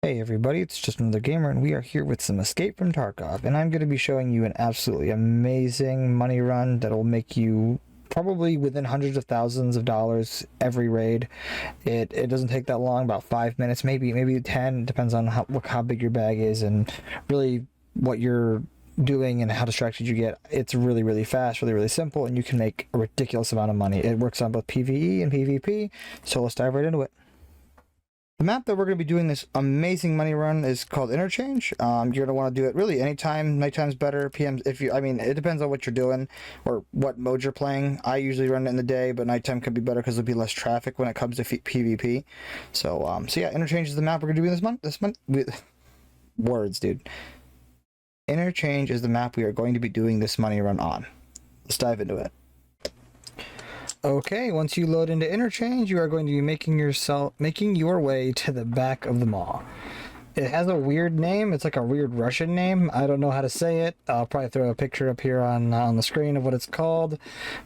Hey everybody, it's just another gamer and we are here with some Escape from Tarkov, and I'm going to be showing you an absolutely amazing money run that'll make you probably within hundreds of thousands of dollars every raid. It doesn't take that long, about 5 minutes, maybe 10, depends on how big your bag is and really what you're doing and how distracted you get. It's really fast, really simple, and you can make a ridiculous amount of money. It works on both PvE and PvP, so let's dive right into it. The map that we're going to be doing this amazing money run is called Interchange. You're going to want to do it really anytime. Nighttime's better. PM, it depends on what you're doing or what mode you're playing. I usually run it in the day, but nighttime could be better because there'll be less traffic when it comes to PvP. So yeah, Interchange is the map we're going to do this month. Words, dude. Interchange is the map we are going to be doing this money run on. Let's dive into it. Okay, once you load into Interchange, you are going to be making your way to the back of the mall. It has a weird name. It's like a weird Russian name. I don't know how to say it. I'll probably throw a picture up here on the screen of what it's called.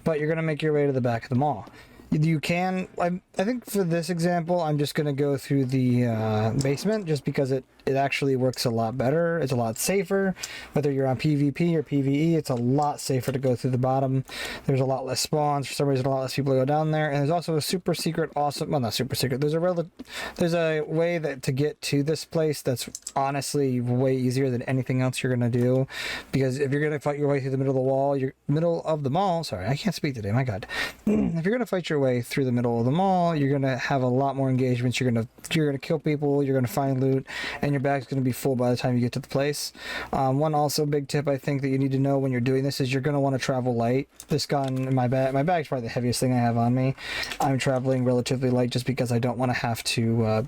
But you're going to make your way to the back of the mall. You can, I think for this example, I'm just going to go through the basement just because it actually works a lot better. It's a lot safer. Whether you're on PvP or PvE, it's a lot safer to go through the bottom. There's a lot less spawns. For some reason, a lot less people go down there. And there's also a super secret, awesome, well, not super secret. There's a way to get to this place that's honestly way easier than anything else you're going to do. Because if you're going to fight your way through the middle of the mall, sorry, I can't speak today, my God. If you're going to fight your way through the middle of the mall, you're going to have a lot more engagements. You're going to kill people, you're going to find loot, and your bag's going to be full by the time you get to the place. One also big tip I think that you need to know when you're doing this is you're going to want to travel light. This gun in my bag's probably the heaviest thing I have on me. I'm traveling relatively light just because I don't want to have to,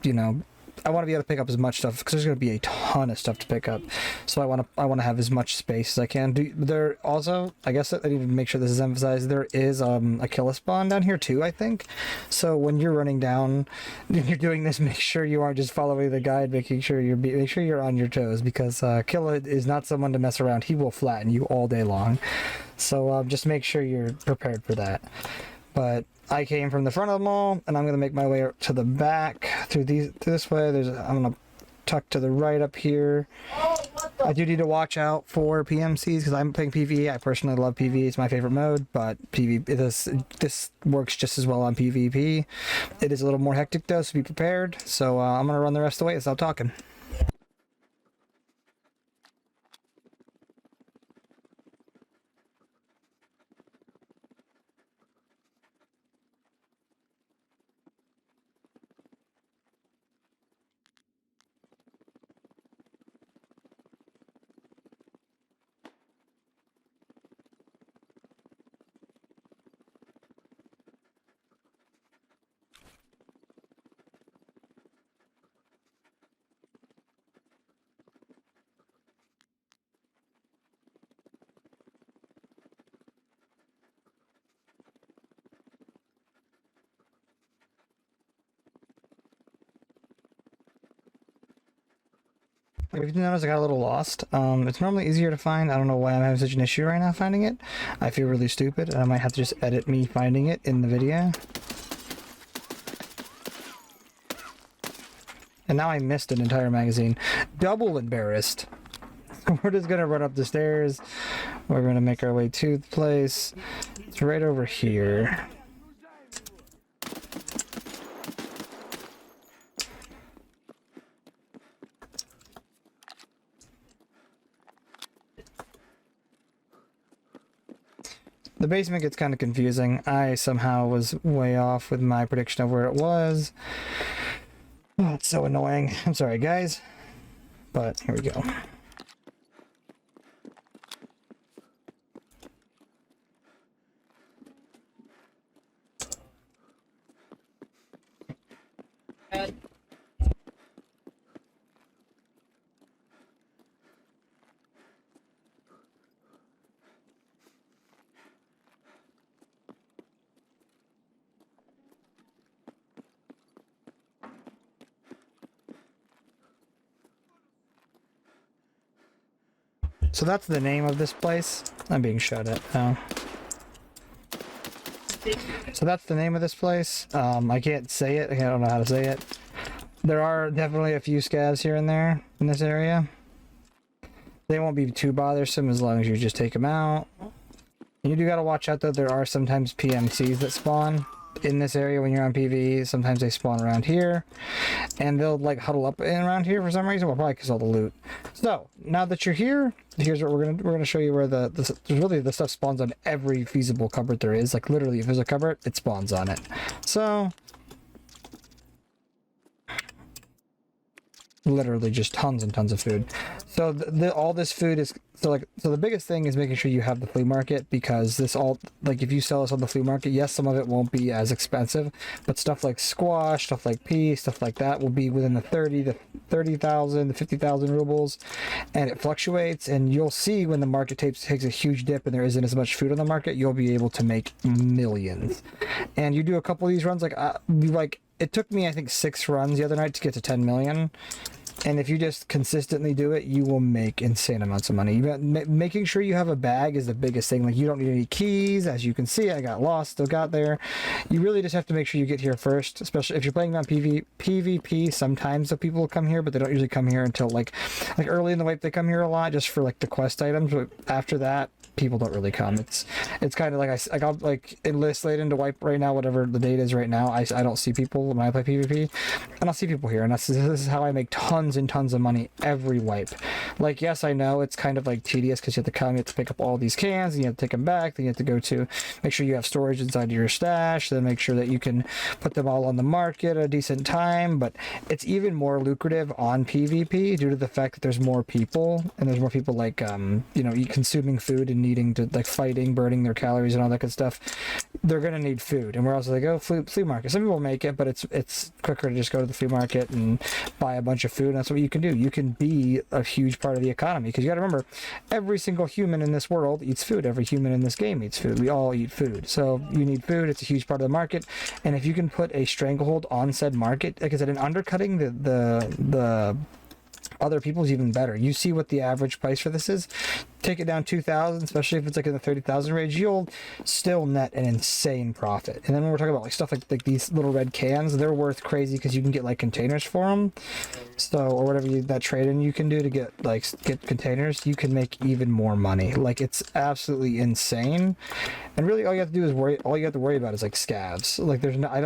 I want to be able to pick up as much stuff because there's going to be a ton of stuff to pick up. So I want to have as much space as I can. There also, I guess I need to make sure this is emphasized. There is a killer spawn down here too, I think. So when you're running down, when you're doing this, make sure you aren't just following the guide. Make sure you're on your toes because Killa is not someone to mess around. He will flatten you all day long. So just make sure you're prepared for that. But I came from the front of the mall, and I'm going to make my way to the back through this way. I'm going to tuck to the right up here. I do need to watch out for PMCs because I'm playing PvE. I personally love PvE. It's my favorite mode, but this works just as well on PvP. It is a little more hectic though, so be prepared. So I'm going to run the rest of the way and stop talking. If you notice, I got a little lost. It's normally easier to find. I don't know why I'm having such an issue right now finding it. I feel really stupid, and I might have to just edit me finding it in the video. And now I missed an entire magazine. Double embarrassed. We're just gonna run up the stairs. We're gonna make our way to the place. It's right over here. The basement gets kind of confusing. I somehow was way off with my prediction of where it was. Oh, it's so annoying. I'm sorry, guys. But here we go. So that's the name of this place. I'm being shot at now. So that's the name of this place. I can't say it. I don't know how to say it. There are definitely a few scavs here and there in this area. They won't be too bothersome as long as you just take them out. You do gotta watch out though, there are sometimes PMCs that spawn in this area when you're on PvE. Sometimes they spawn around here, and they'll like huddle up in around here for some reason. Well, probably because all the loot. So now that you're here, here's what we're gonna show you where the really the stuff spawns on every feasible cupboard there is. Like literally, if there's a cupboard, it spawns on it. So literally just tons and tons of food. So all this food is so the biggest thing is making sure you have the flea market, because this all, like, if you sell this on the flea market, yes, some of it won't be as expensive, but stuff like squash, stuff like pea, stuff like that will be within the 30,000 to 50,000 rubles, and it fluctuates. And you'll see when the market takes a huge dip and there isn't as much food on the market, you'll be able to make millions. And you do a couple of these runs, like it took me, I think, 6 runs the other night to get to 10 million. And if you just consistently do it, you will make insane amounts of money. Making sure you have a bag is the biggest thing. Like, you don't need any keys. As you can see, I got lost, still got there. You really just have to make sure you get here first, especially if you're playing on PvP. Sometimes the people will come here, but they don't usually come here until like early in the wipe. They come here a lot just for like the quest items, but after that, people don't really come. It's kind of like I got like enlist late into wipe right now, whatever the date is right now. I don't see people when I play PvP, and I'll see people here, and this is how I make tons and tons of money every wipe. Like, yes, I know it's kind of like tedious because you have to come, you have to pick up all these cans, and you have to take them back, then you have to go to make sure you have storage inside your stash, then make sure that you can put them all on the market at a decent time. But it's even more lucrative on PvP due to the fact that there's more people, and there's more people like consuming food and needing to, like, fighting, burning their calories and all that good stuff. They're gonna need food, and where else do they go? Flea market. Some people make it, but it's quicker to just go to the flea market and buy a bunch of food. And that's what you can do. You can be a huge part of the economy, because you got to remember, every single human in this world eats food. Every human in this game eats food. We all eat food, so you need food. It's a huge part of the market, and if you can put a stranglehold on said market, like I said, and undercutting the other people's even better. You see what the average price for this is. Take it down 2,000, especially if it's like in the 30,000 range, you'll still net an insane profit. And then when we're talking about like stuff like these little red cans, they're worth crazy because you can get like containers for them. So, or whatever that trade-in you can do to get containers, you can make even more money. Like, it's absolutely insane. And really, all you have to do is all you have to worry about is like scavs. Like,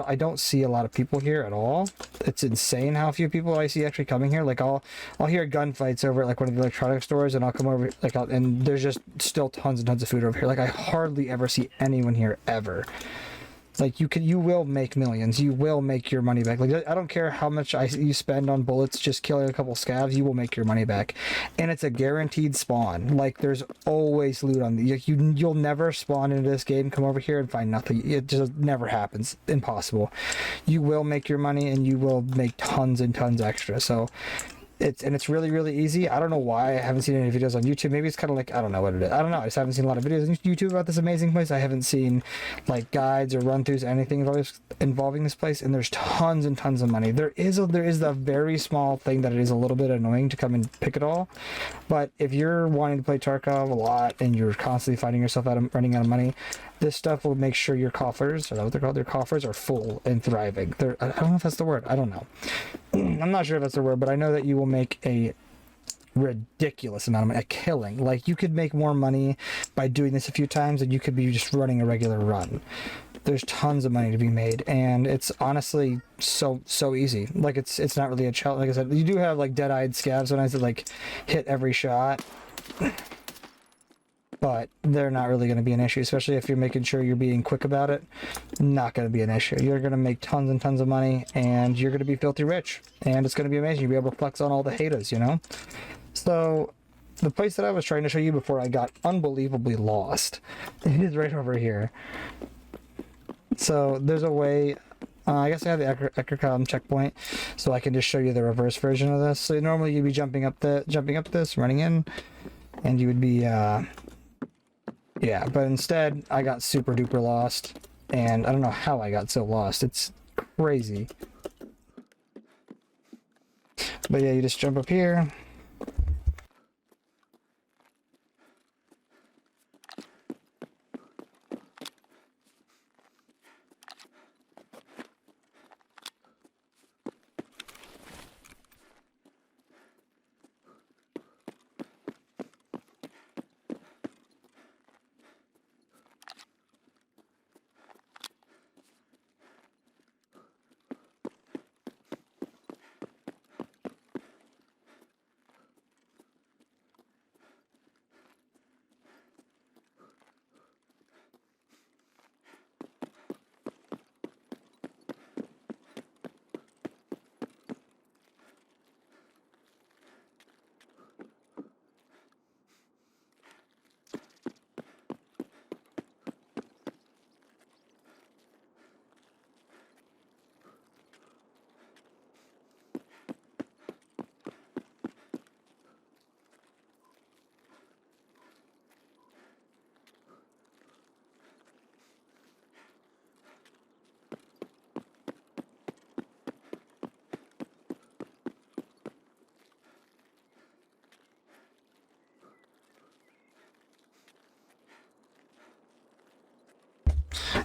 I don't see a lot of people here at all. It's insane how few people I see actually coming here. Like, I'll hear gunfights over at like one of the electronic stores, and I'll come over and there's just still tons and tons of food over here. Like, I hardly ever see anyone here ever. Like, you will make millions. You will make your money back. Like, I don't care how much you spend on bullets just killing a couple scavs, you will make your money back. And it's a guaranteed spawn. Like, there's always loot on you'll never spawn into this game, come over here and find nothing. It just never happens. Impossible. You will make your money, and you will make tons and tons extra. So it's really, really easy. I don't know why I haven't seen any videos on YouTube. Maybe it's kind of like, I don't know what it is. I don't know. I just haven't seen a lot of videos on YouTube about this amazing place. I haven't seen like guides or run-throughs, anything involving this place. And there's tons and tons of money. There is the very small thing that it is a little bit annoying to come and pick it all. But if you're wanting to play Tarkov a lot and you're constantly finding yourself running out of money, this stuff will make sure your coffers, or what they're called, their coffers are full and thriving. I don't know if that's the word. I don't know. I'm not sure if that's the word, but I know that you will make a ridiculous amount of money, a killing. Like, you could make more money by doing this a few times than you could be just running a regular run. There's tons of money to be made, and it's honestly so easy. Like, it's not really a challenge. Like I said, you do have like dead-eyed scavs sometimes that like hit every shot. But they're not really going to be an issue, especially if you're making sure you're being quick about it. Not going to be an issue. You're going to make tons and tons of money, and you're going to be filthy rich, and it's going to be amazing. You'll be able to flex on all the haters, you know? So, the place that I was trying to show you before I got unbelievably lost, it is right over here. So, there's a way... I guess I have the Eckercom checkpoint, so I can just show you the reverse version of this. So, normally you'd be jumping up this, running in, and you would be... Yeah, but instead, I got super duper lost, and I don't know how I got so lost. It's crazy. But yeah, you just jump up here.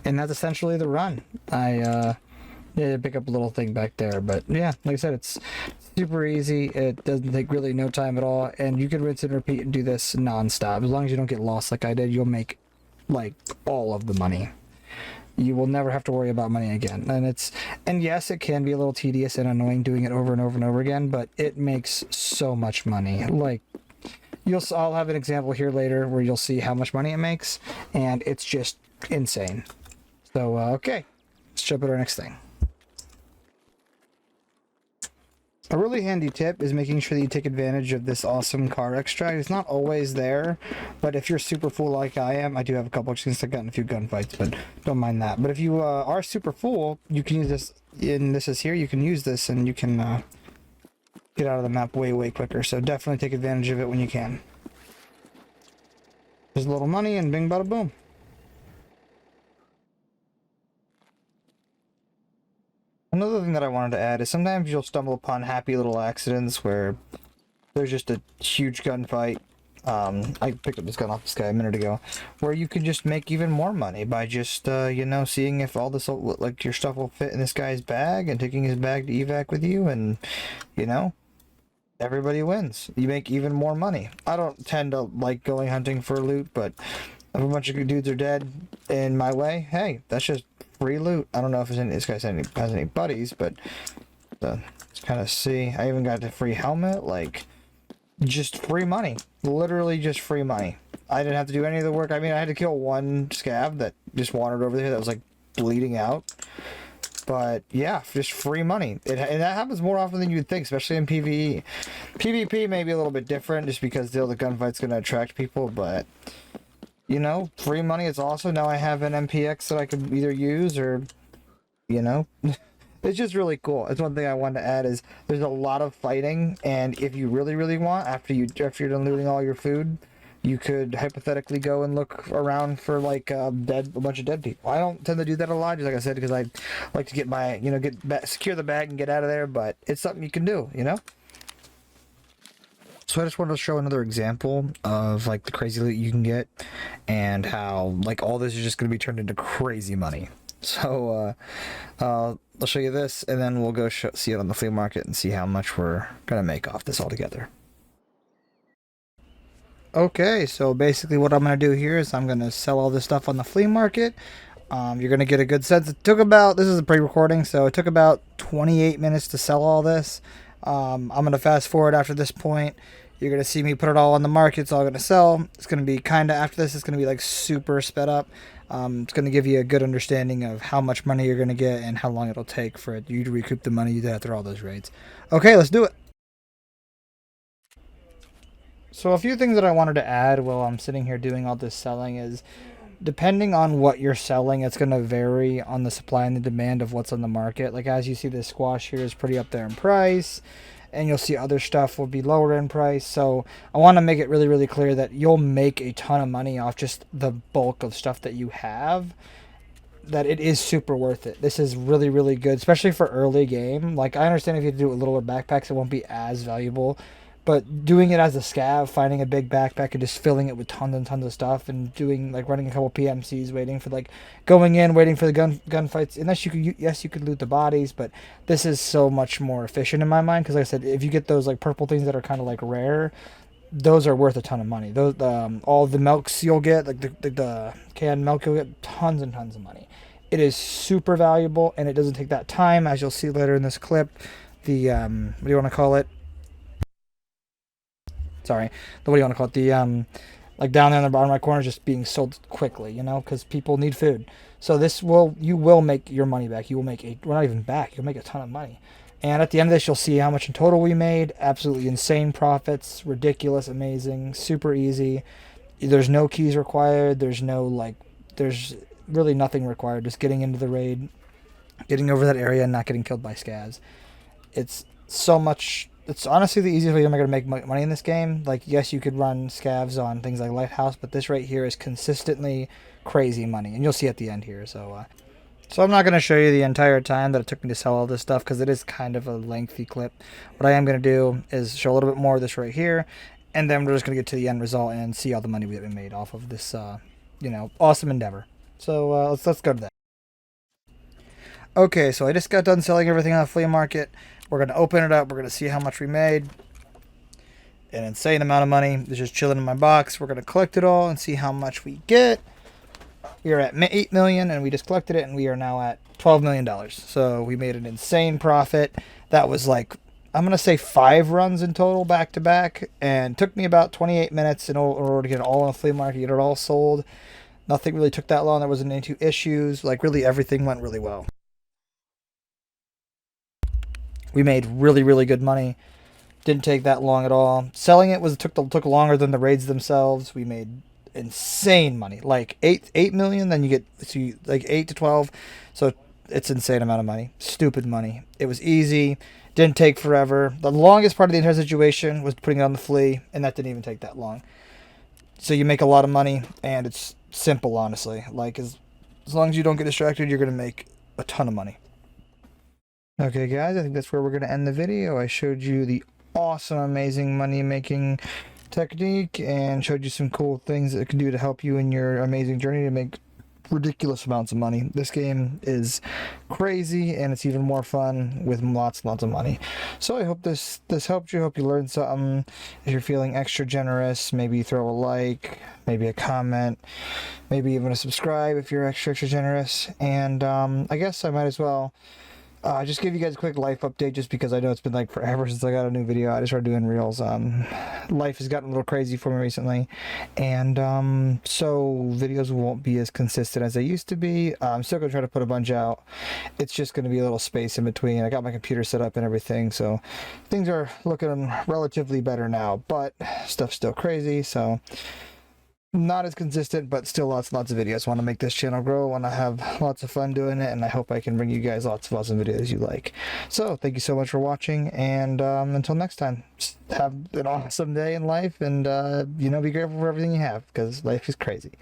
And that's essentially the run. I yeah, pick up a little thing back there, but yeah, like I said, it's super easy. It doesn't take really no time at all, and you can rinse and repeat and do this non-stop. As long as you don't get lost like I did, you'll make like all of the money. You will never have to worry about money again. And yes, it can be a little tedious and annoying doing it over and over and over again, but it makes so much money. Like I'll have an example here later where you'll see how much money it makes, and it's just insane. So okay, let's jump to our next thing. A really handy tip is making sure that you take advantage of this awesome car extract. It's not always there, but if you're super full like I am, I do have a couple of since I've gotten a few gunfights, but don't mind that. But if you are super full, you can use this, and this is here, you can use this and you can get out of the map way, way quicker. So definitely take advantage of it when you can. There's a little money and bing bada boom. Another thing that I wanted to add is sometimes you'll stumble upon happy little accidents where there's just a huge gunfight. I picked up this gun off this guy a minute ago, where you can just make even more money by just, you know, seeing if all this, like, your stuff will fit in this guy's bag and taking his bag to evac with you, and, you know, everybody wins. You make even more money. I don't tend to like going hunting for loot, but if a bunch of dudes are dead in my way, hey, that's just free loot. I don't know if this guy has any buddies, but let's kind of see. I even got the free helmet, like just free money, literally just free money. I didn't have to do any of the work. I mean, I had to kill one scav that just wandered over there that was like bleeding out, but yeah, just free money. And that happens more often than you'd think, especially in PvE. PvP may be a little bit different just because the gunfight's going to attract people, but you know, free money is awesome. Now I have an MPX that I could either use or, you know, it's just really cool. It's one thing I wanted to add is there's a lot of fighting, and if you really, really want, after you're done looting all your food, you could hypothetically go and look around for like a bunch of dead people. I don't tend to do that a lot, just like I said, because I like to get my, you know, secure the bag and get out of there. But it's something you can do, you know. So I just wanted to show another example of like the crazy loot you can get and how like all this is just going to be turned into crazy money. So I'll show you this, and then we'll go see it on the flea market and see how much we're going to make off this altogether. Okay, so basically what I'm going to do here is I'm going to sell all this stuff on the flea market. You're going to get a good sense. It took about, this is a pre-recording, so it took about 28 minutes to sell all this. I'm going to fast forward after this point. You're going to see me put it all on the market. It's all going to sell. It's going to be kind of, after this, it's going to be like super sped up. It's going to give you a good understanding of how much money you're going to get and how long it'll take for you to recoup the money you did after all those raids. Okay, let's do it. So a few things that I wanted to add while I'm sitting here doing all this selling is, depending on what you're selling, it's going to vary on the supply and the demand of what's on the market. Like as you see, this squash here is pretty up there in price, and you'll see other stuff will be lower in price. So I want to make it really, really clear that you'll make a ton of money off just the bulk of stuff that you have, that it is super worth it. This is really, really good, especially for early game. Like I understand if you do it with littler backpacks, it won't be as valuable. But doing it as a scav, finding a big backpack and just filling it with tons and tons of stuff, and doing like running a couple PMCs, waiting for like going in, waiting for the gunfights. Unless you could, yes, you could loot the bodies, but this is so much more efficient in my mind. Because like I said, if you get those like purple things that are kind of like rare, those are worth a ton of money. Those all the milks you'll get, like the canned milk you'll get, tons and tons of money. It is super valuable, and it doesn't take that time, as you'll see later in this clip. The what do you want to call it? Sorry, what do you want to call it? The like down there in the bottom right corner, just being sold quickly, you know, because people need food. So you will make your money back. You will make well, not even back. You'll make a ton of money. And at the end of this, you'll see how much in total we made. Absolutely insane profits, ridiculous, amazing, super easy. There's no keys required. There's really nothing required. Just getting into the raid, getting over that area, and not getting killed by scavs. It's so much. It's honestly the easiest way you're going to make money in this game. Like, yes, you could run scavs on things like Lighthouse, but this right here is consistently crazy money, and you'll see at the end here. So I'm not going to show you the entire time that it took me to sell all this stuff, because it is kind of a lengthy clip. What I am going to do is show a little bit more of this right here, and then we're just going to get to the end result and see all the money that we made off of this, you know, awesome endeavor. So let's go to that. Okay, so I just got done selling everything on the flea market. We're gonna open it up. We're gonna see how much we made. An insane amount of money. It's just chilling in my box. We're gonna collect it all and see how much we get. We are at 8 million and we just collected it, and we are now at $12 million. So we made an insane profit. That was like, I'm going to say 5 runs in total back to back, and took me about 28 minutes in order to get it all on the flea market, get it all sold. Nothing really took that long. There wasn't any issues. Like, really everything went really well. We made really, really good money. Didn't take that long at all. Selling it took longer than the raids themselves. We made insane money, like 8 million. Then you get like 8 to 12. So it's insane amount of money. Stupid money. It was easy. Didn't take forever. The longest part of the entire situation was putting it on the flea, and that didn't even take that long. So you make a lot of money, and it's simple, honestly. Like, as long as you don't get distracted, you're gonna make a ton of money. Okay, guys, I think that's where we're going to end the video. I showed you the awesome, amazing money-making technique and showed you some cool things that it can do to help you in your amazing journey to make ridiculous amounts of money. This game is crazy, and it's even more fun with lots and lots of money. So I hope this helped you. I hope you learned something. If you're feeling extra generous, maybe throw a like, maybe a comment, maybe even a subscribe if you're extra generous. And I guess I might as well just give you guys a quick life update, just because I know it's been like forever since I got a new video. I just started doing reels. Life has gotten a little crazy for me recently, and so videos won't be as consistent as they used to be. I'm still gonna try to put a bunch out. It's just gonna be a little space in between. I got my computer set up and everything, so things are looking relatively better now, but stuff's still crazy, so not as consistent, but still lots and lots of videos. I want to make this channel grow. I want to have lots of fun doing it, and I hope I can bring you guys lots of awesome videos you like. So thank you so much for watching, and until next time, just have an awesome day in life, and be grateful for everything you have, because life is crazy.